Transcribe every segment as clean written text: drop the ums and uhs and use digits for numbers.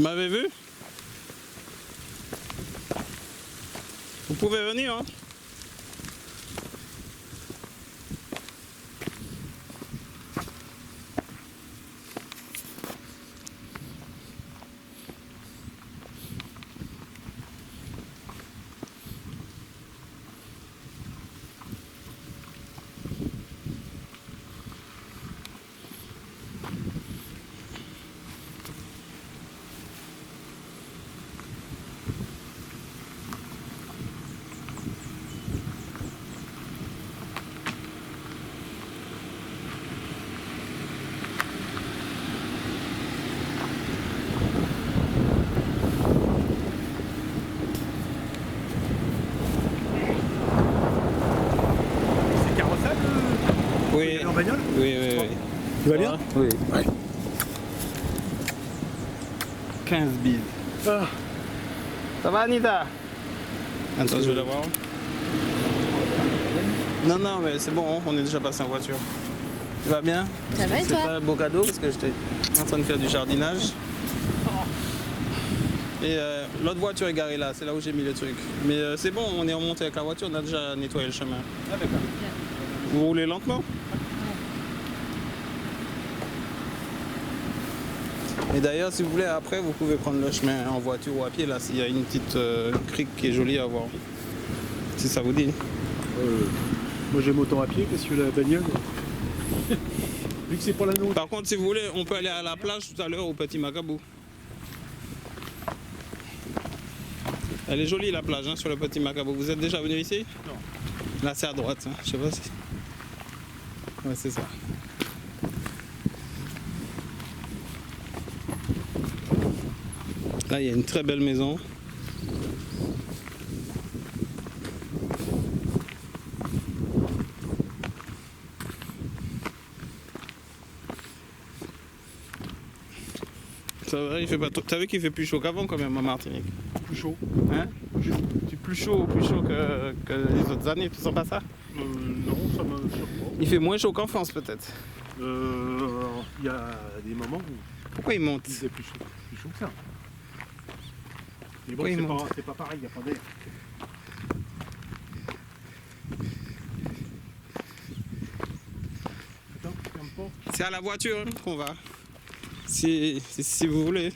m'avez vu? Vous pouvez venir, hein? Oui. En bagnole? Oui. Tu vas bien? Oui. Ouais. 15 bises. Ah. Ça va, Anita? Attends, je vais la voir. Non, mais c'est bon, on est déjà passé en voiture. Tu vas bien? Ça va et C'est toi? pas un beau cadeau parce que j'étais en train de faire du jardinage. Et l'autre voiture est garée là, c'est là où j'ai mis le truc. Mais c'est bon, on est remonté avec la voiture, on a déjà nettoyé le chemin. Ah d'accord. Vous roulez lentement? Et d'ailleurs, si vous voulez, après, vous pouvez prendre le chemin en voiture ou à pied, là, s'il y a une petite crique qui est jolie à voir. Si ça vous dit. Moi j'aime autant à pied parce que la bagnole. Vu que c'est pour la nôtre. Par contre, si vous voulez, on peut aller à la plage tout à l'heure au Petit Macabou. Elle est jolie la plage, hein, sur le Petit Macabou. Vous êtes déjà venu ici? Non. Là, c'est à droite, hein. Je sais pas si... Ouais, c'est ça. Là, il y a une très belle maison. Ça va, il fait pas trop... T'as vu qu'il fait plus chaud qu'avant quand même en Martinique? Plus chaud. Hein? C'est plus chaud que les autres années, tu sens pas ça? Non, ça me choque pas. Il fait moins chaud qu'en France peut-être. Il y a des moments où Pourquoi il monte? il faisait plus chaud que ça. Mais bon, Oui, il c'est monte. pas pareil, il n'y a pas d'air. Attends, ferme pas. C'est à la voiture hein, qu'on va. Si vous voulez.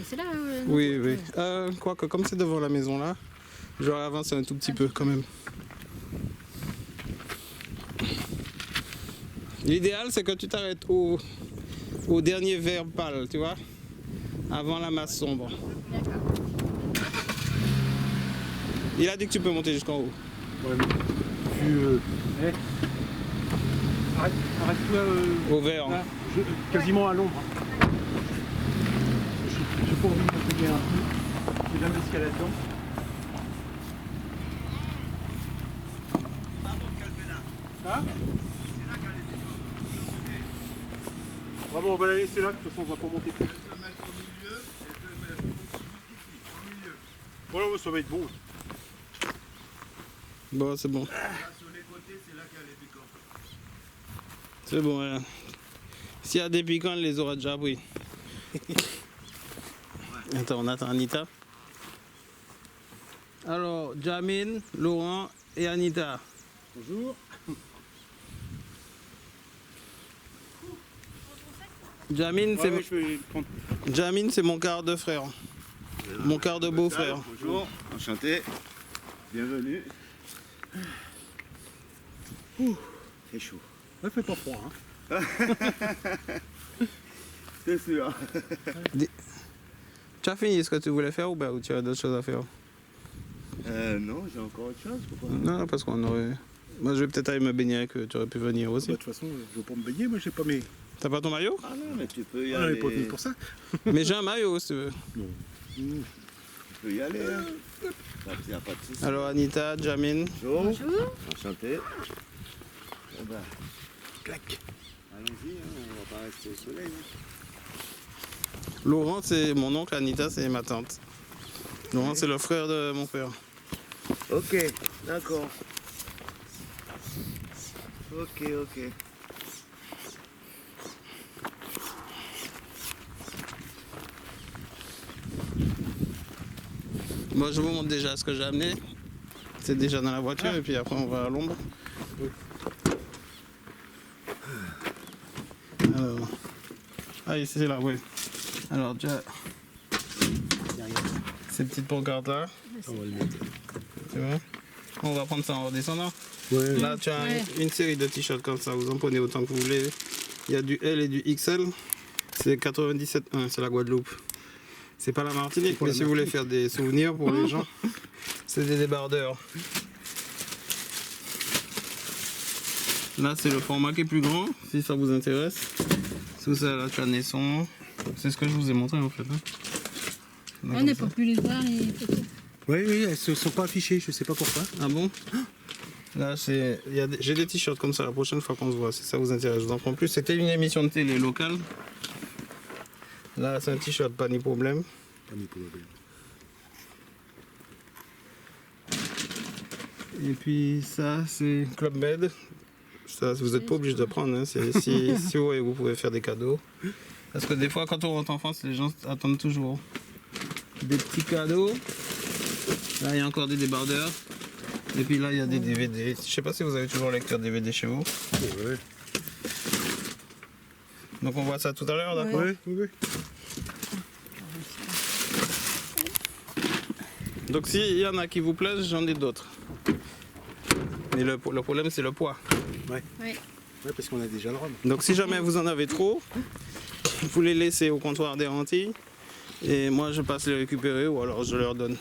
C'est là. Oui. Quoique, comme c'est devant la maison là, je vais avancer un tout petit peu quand même. L'idéal, c'est que tu t'arrêtes au dernier vert pâle, tu vois, avant la masse sombre. Il a dit que tu peux monter jusqu'en haut. Ouais, mais arrête-toi Au vert. là, quasiment à l'ombre. J'ai pas envie de me payer un peu. J'ai jamais ce qu'il y a là-dedans. Hein? Vraiment, on va la laisser là, de toute façon on va pas monter plus. Voilà, ça va être bon. Bon, c'est bon. C'est bon, voilà. S'il y a des piquants, elle les aura déjà pris. Attends, on attend Anita. Alors, Jamine, Laurent et Anita. Bonjour. Jamine, Ouais, je vais prendre. Jamine, c'est mon quart de frère. Mon quart de beau-frère. Bonjour, enchanté. Bienvenue. C'est chaud. Ouais, fait pas froid. Hein. C'est sûr. Tu as fini ce que tu voulais faire ou tu as d'autres choses à faire? Non, j'ai encore autre chose. Pourquoi? Non, parce qu'on aurait... Moi, je vais peut-être aller me baigner avec eux. Tu aurais pu venir aussi. De toute façon, je veux pas me baigner, moi j'ai pas mes. T'as pas ton maillot? Ah non, mais tu peux y On n'est aller. pas venu pour ça. Mais j'ai un maillot, si tu veux. Non. Tu peux y aller. Hein. Y a pas de souci. Alors, Anita, Jamine. Bonjour. Enchanté. Eh ben, Clac. allons-y, hein, on va pas rester au soleil. Hein. Laurent, c'est mon oncle. Anita, c'est ma tante. Laurent, c'est le frère de mon père. Ok, d'accord. Ok. Bon, je vous montre déjà ce que j'ai amené. C'est déjà dans la voiture et puis après on va à l'ombre. Oui. Alors... Ah, ici, c'est là, oui. Alors, déjà, ces petites pancartes là, On va le mettre. c'est bon. On va prendre ça en redescendant. Ouais. Là, tu as Ouais. une série de t-shirts comme ça, vous en prenez autant que vous voulez. Il y a du L et du XL. C'est 97,1, c'est la Guadeloupe. C'est pas la Martinique, mais si vous voulez faire des souvenirs pour les gens, c'est des débardeurs. Là, c'est le format qui est plus grand, si ça vous intéresse. Sous ça, là, tu as Naisson. C'est ce que je vous ai montré en fait. Hein. On n'est pas plus les voir, les photos. Oui, oui, elles ne sont pas affichées, je sais pas pourquoi. Ah bon? Là, j'ai des t-shirts comme ça la prochaine fois qu'on se voit, si ça vous intéresse. Je vous en prends plus. C'était une émission de télé locale. Là, c'est un t-shirt, pas ni problème. Pas mis pour le bien. Et puis ça, c'est Club Med. Ça, vous n'êtes pas obligé de prendre. Hein. Si vous voyez, vous pouvez faire des cadeaux. Parce que des fois, quand on rentre en France, les gens attendent toujours des petits cadeaux. Là, il y a encore des débardeurs. Et puis là, il y a des DVD. Je sais pas si vous avez toujours un lecteur DVD chez vous. Ouais. Donc on voit ça tout à l'heure, d'accord? Ouais, oui, oui. Donc s'il y en a qui vous plaisent, j'en ai d'autres. Mais le problème, c'est le poids. Ouais. Ouais. Ouais, parce qu'on a déjà le rhum. Donc si jamais vous en avez trop, vous les laissez au comptoir des Antilles. Et moi, je passe les récupérer ou alors je leur donne.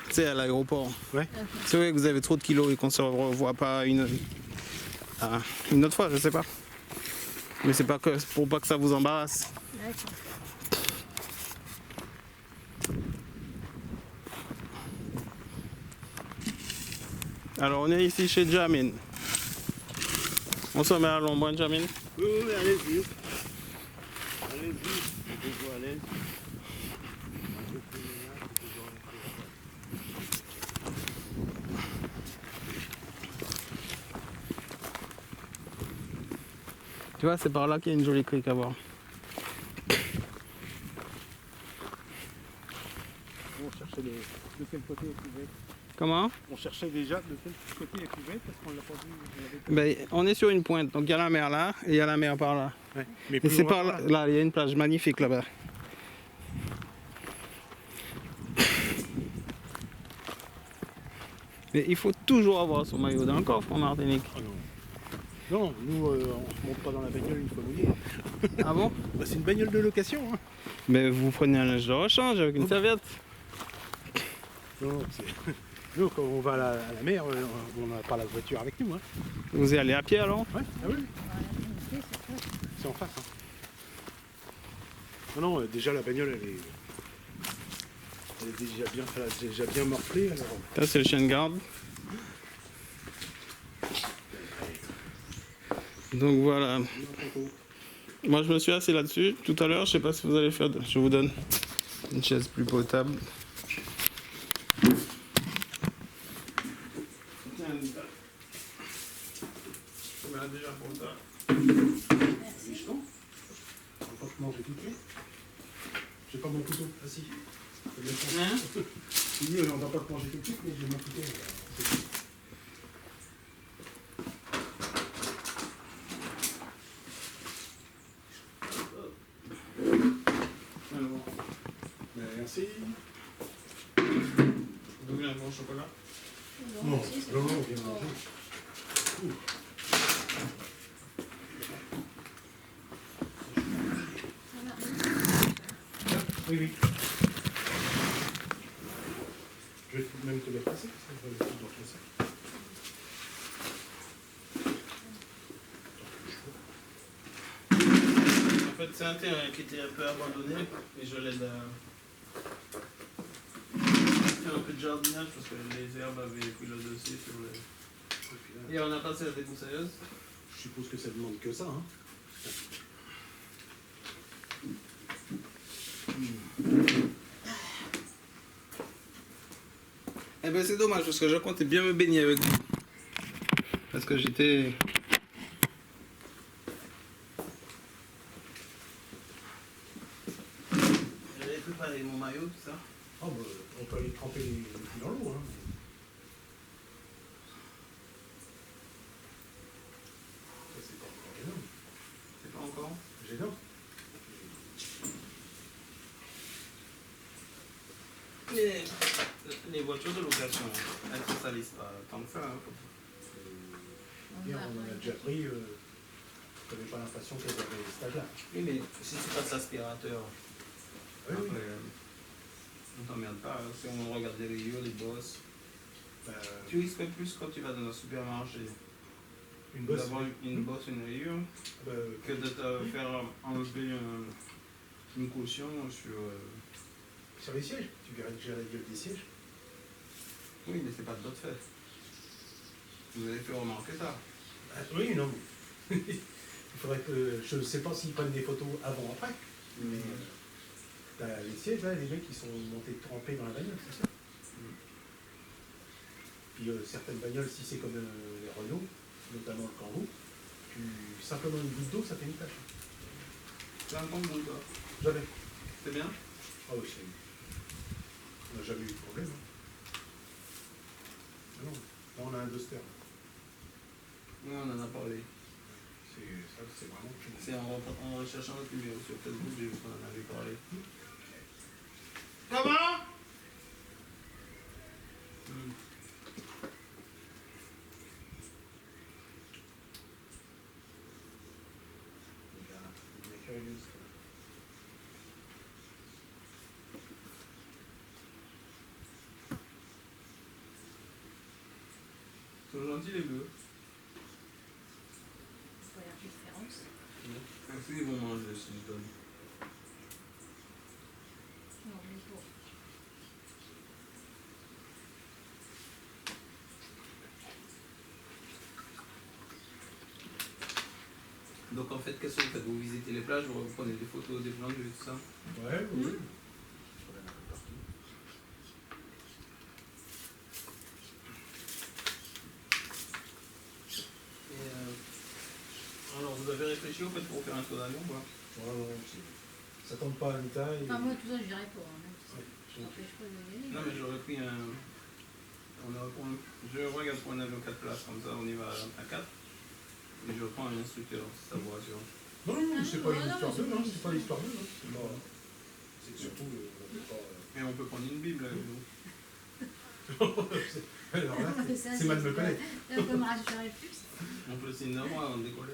Tu sais, à l'aéroport. Ouais. C'est vrai que vous avez trop de kilos et qu'on se revoit pas une autre fois, je sais pas. Mais c'est pas que pour pas que ça vous embarrasse. D'accord. Alors on est ici chez Jamin. On se met à l'ombre, hein, Jamin. Oui, oui, allez-y. Allez-y, je vous à l'aise. Tu vois, c'est par là qu'il y a une jolie crique à voir. On cherchait de quel côté la cuvette. Comment? On cherchait déjà de quel côté la cuvette parce qu'on l'a pas vu. On l'avait pas Ben, on est sur une pointe, donc il y a la mer là et il y a la mer par là. vu. Ouais. Mais Et plus c'est loin, par là, là, il y a une plage magnifique là-bas. Mais il faut toujours avoir son maillot dans le coffre en Martinique. Ah non. Non, nous on se monte pas dans la bagnole une fois mouillé. Ah bon? Bah, c'est une bagnole de location. Hein. Mais vous prenez un linge de rechange avec une serviette. Non, c'est... Nous quand on va à la mer, on n'a pas la voiture avec nous. Hein. Vous y allez à pied alors? Ouais, ah oui. C'est en face. Hein. Non, non, déjà la bagnole elle est déjà bien morflée. Alors... Ça c'est le chien de garde. Donc voilà. Moi je me suis assis là-dessus tout à l'heure, je sais pas si vous allez faire. Je vous donne une chaise plus potable. Tiens, je mets déjà pour ça. On va pas manger tout de suite. J'ai pas mon couteau. Ah si. Hein? Oui, on va pas te manger tout de suite, mais j'ai mon couteau. Alors, Merci. vous voulez un bon chocolat? Non, non, on vient manger. Oui, oui. Je vais même te la passer, parce que je vais le mettre dans ton sac. En fait, c'est un terrain qui était un peu abandonné et je l'aide à faire un peu de jardinage parce que les herbes avaient pris le dessus sur le... Et on a passé la découssailleuse. Je suppose que ça demande que ça, hein. Eh ben c'est dommage parce que je comptais bien me baigner avec vous. Parce que j'étais... J'avais préparé mon maillot, tout ça. Oh, bah, on peut aller tremper les pieds dans l'eau. Hein. Ça, c'est pas encore gênant. C'est pas encore. Gênant. Les voitures de location, elles ne se salissent pas tant que ça. Hein. Hier, on en a déjà pris. Je n'avais pas l'impression qu'elles avaient cet âge-là. Oui, mais si tu passes l'aspirateur, Oui, oui. après, on t'emmerde pas. Hein. Si on regarde les rayures, les bosses, Bah, tu risques plus quand tu vas dans un supermarché une bosse. d'avoir une bosse, une rayure, Bah, que de te faire enlever une caution sur. sur les sièges. Tu verrais déjà la gueule des sièges. Oui, mais c'est pas de votre fait. Vous avez fait remarquer ça. Ah, oui, non. Il faudrait que. Je ne sais pas s'ils prennent des photos avant ou après. Mais t'as les sièges, là, les mecs qui sont montés trempés dans la bagnole, c'est ça. Puis certaines bagnoles, si c'est comme les Renault, notamment le Kangoo, simplement une goutte d'eau, ça fait une tache. C'est un compte ou pas? Jamais. C'est bien? Ah oui, on n'a jamais eu de problème. Hein. Ah non, là on a un Duster. Oui, on en a parlé. Ça, c'est vraiment. C'est en recherchant votre numéro sur Facebook, j'ai vu qu'on en avait parlé. Comment? Ils sont gentils les bleus. Faut la différence. Est-ce qu'ils vont manger si je donne? Non, mais bon. Donc en fait, qu'est-ce que vous faites? Vous visitez les plages, vous prenez des photos des plans de vue, tout ça? Ouais, oui. Mmh. Et alors vous avez réfléchi au fait pour faire un tour d'avion quoi? Ouais, non, ça tombe pas à l'État. Et... Enfin, moi, tout ça, je dirais pas. Hein, même si Ouais, ça n'empêche pas de y aller. Non mais j'aurais pris un... Je regarde pour un avion 4 places, comme ça on y va à 4. Et je prends un instructeur, si ça vous rassure. Non, non, non, c'est pas non, l'histoire non, d'eux, c'est non, pas- c'est pas l'histoire d'eux, non. C'est surtout, on peut pas... Et on peut prendre une Bible avec nous. Alors là, Ça, c'est mal me connaître. Là, on peut me rassurer plus. On peut signer d'un mois avant de décoller.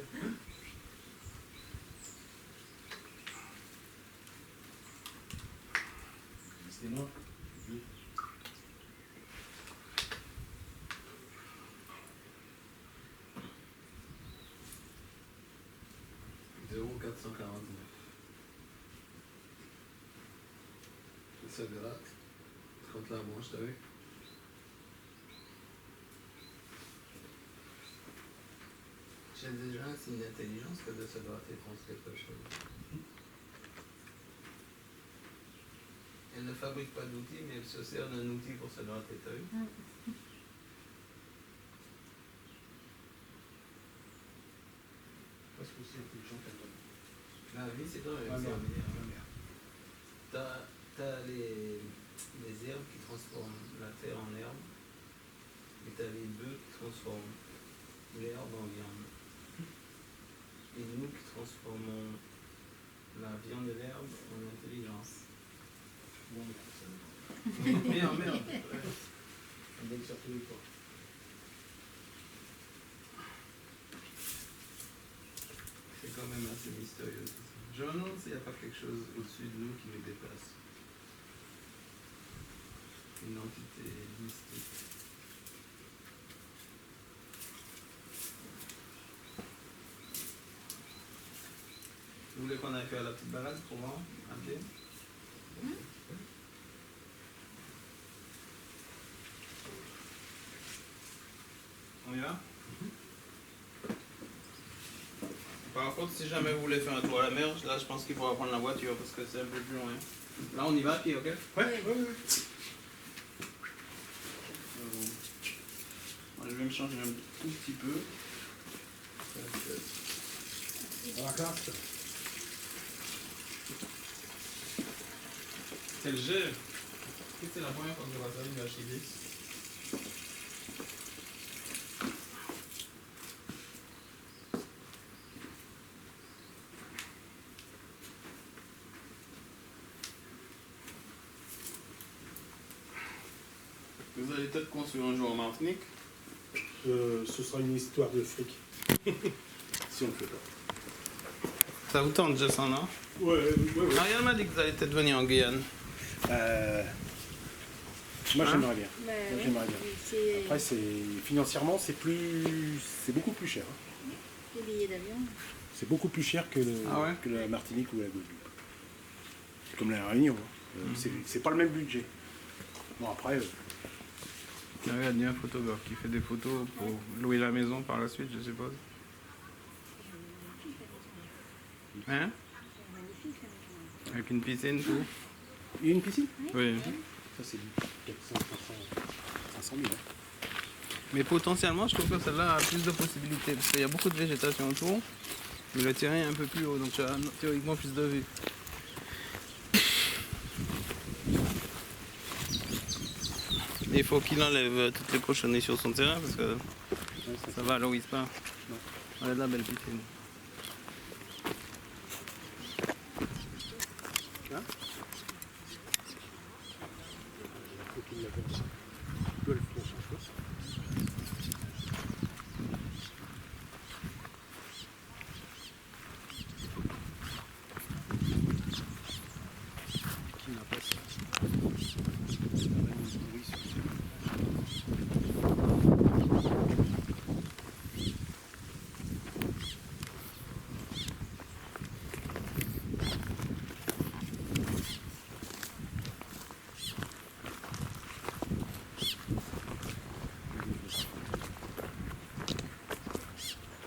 C'était moi. 0,449. Ça gratte. Contre la manche, t'as vu? J'ai déjà un signe d'intelligence que de se gratter contre quelque chose. Elle ne fabrique pas d'outils, mais elle se sert d'un outil pour se gratter, t'as vu? Parce que c'est intelligent qu'elle donne. La vie, c'est quand même Ah, ça, merde. mais, Ah, merde. T'as les herbes qui transforment la terre en herbe, et t'as les bœufs qui transforment l'herbe en viande. Et nous qui transformons la viande et l'herbe en intelligence. Bon, merde, ça me Merde, merde. donne sur tous les points. C'est quand même assez mystérieux tout ça. Je me demande s'il n'y a pas quelque chose au-dessus de nous qui nous dépasse. Une entité mystique. Vous voulez qu'on aille faire la petite balade pour voir un pied? On y va? Par contre, si jamais vous voulez faire un tour à la mer, là je pense qu'il faudra prendre la voiture parce que c'est un peu plus loin. Là on y va à pied, ok? Ouais, ouais, ouais. Moi, je vais me changer un tout petit peu. On la carte. Quel jet! que c'est la première fois que je vois ça, une archiviste? Vous allez peut-être construire un jour en Martinique? Ce sera une histoire de fric. Si on le fait pas. Ça vous tente, je sens, non? Ouais. Ariane m'a dit que vous allez peut-être venir en Guyane. Moi Hein? j'aimerais bien. Bah, Moi, ouais. j'aimerais bien. C'est Après financièrement c'est beaucoup plus cher. Hein. les billets d'avion. C'est beaucoup plus cher que, Ah ouais? que la Martinique ou la Guadeloupe. C'est comme la Réunion. Hein. C'est pas le même budget. Bon après. Regarde, il y a un photographe qui fait des photos pour louer la maison par la suite, je suppose. Hein? Magnifique. Hein. Avec une piscine, tout. Il y a une piscine? Oui. Ça c'est 400, 500 000. Hein. Mais potentiellement, je trouve que celle-là a plus de possibilités. Parce qu'il y a beaucoup de végétation autour. Mais le terrain est un peu plus haut, donc tu as théoriquement plus de vue. Il faut qu'il enlève toutes les cochonneries sur son terrain parce que ça valorise pas. Regarde la belle piscine. Faut qu'il la verse. Golf dans son choix. Qui n'a pas ça?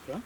Ça?